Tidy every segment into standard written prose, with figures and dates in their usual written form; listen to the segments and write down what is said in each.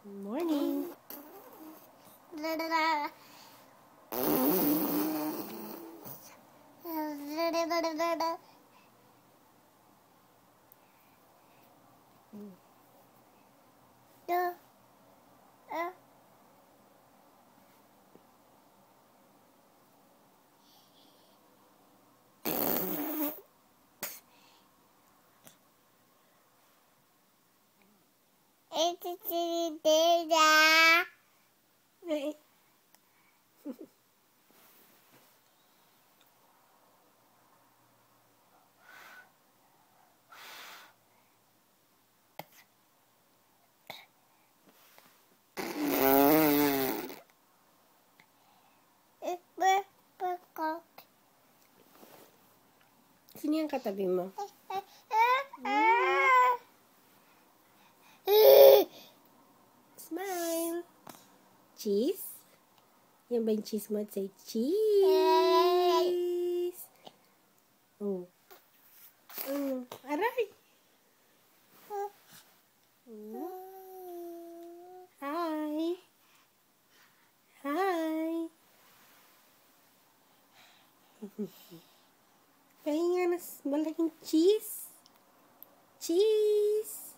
Morning. Sino yung katabi mo? Smile. Cheese? Yan ba yung cheese mo? Say cheese. Oh. Aray. Hi. Hi. Pahinga na malaking cheese. Cheese.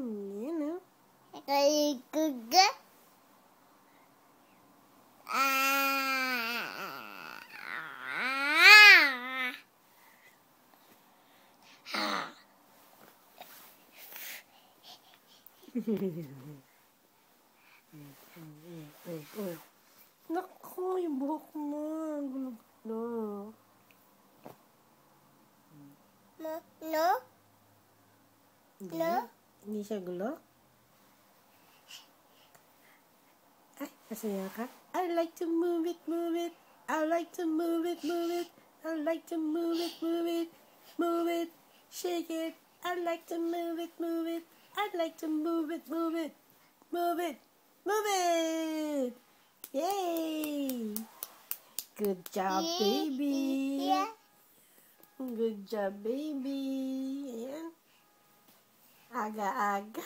Yan o. Naku, yung buhok mo. Gulo-gulo. No? Hindi siya gulo? Ay, masaya ka? I like to move it, move it. I like to move it, move it. I like to move it, move it. Move it, shake it. I like to move it, move it. I like to move it, move it. Move it, move it. Yay! Good job, baby. Yeah. Good job, baby. Ayan. Aga-aga.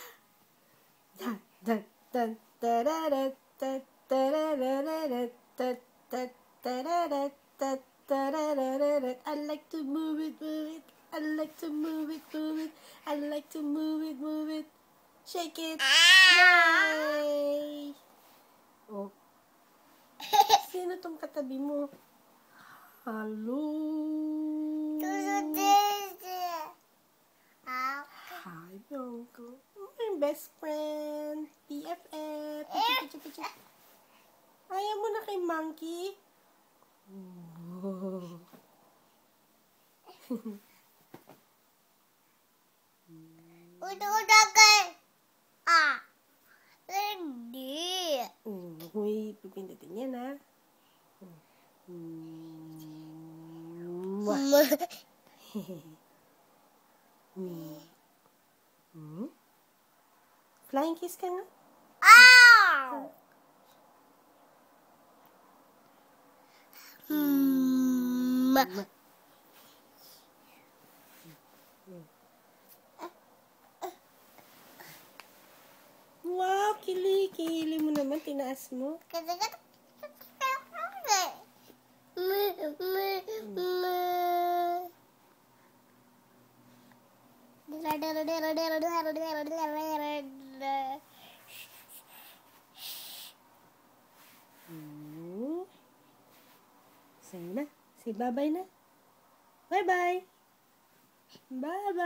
Dun, dun, dun, tarararat, tarararat, tarararat, tarararat. I like to move it, move it. I like to move it, move it. I like to move it, move it. Shake it. Yay! Oh. Sino tong katabi mo? Hello. Hi, Bianca. My best friend. BFF. Pichu. Ayaw mo na kay Monkey? Oh. Hindi. Huy, pipindutin yan, ha? Flying kiss ka nga? Ow! Wow, kili mo naman, tinaas mo. Say na. Say bye-bye na. Bye-bye. Bye-bye.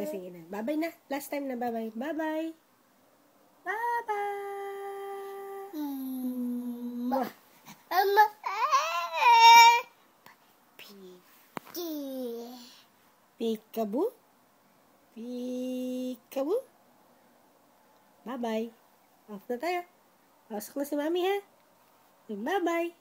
Sige na. Bye-bye na. Last time na bye-bye. Bye-bye. Bye-bye. Peekaboo. Peekaboo. Bye-bye. Off na tayo. Pasok na si Mami, ha? Bye-bye.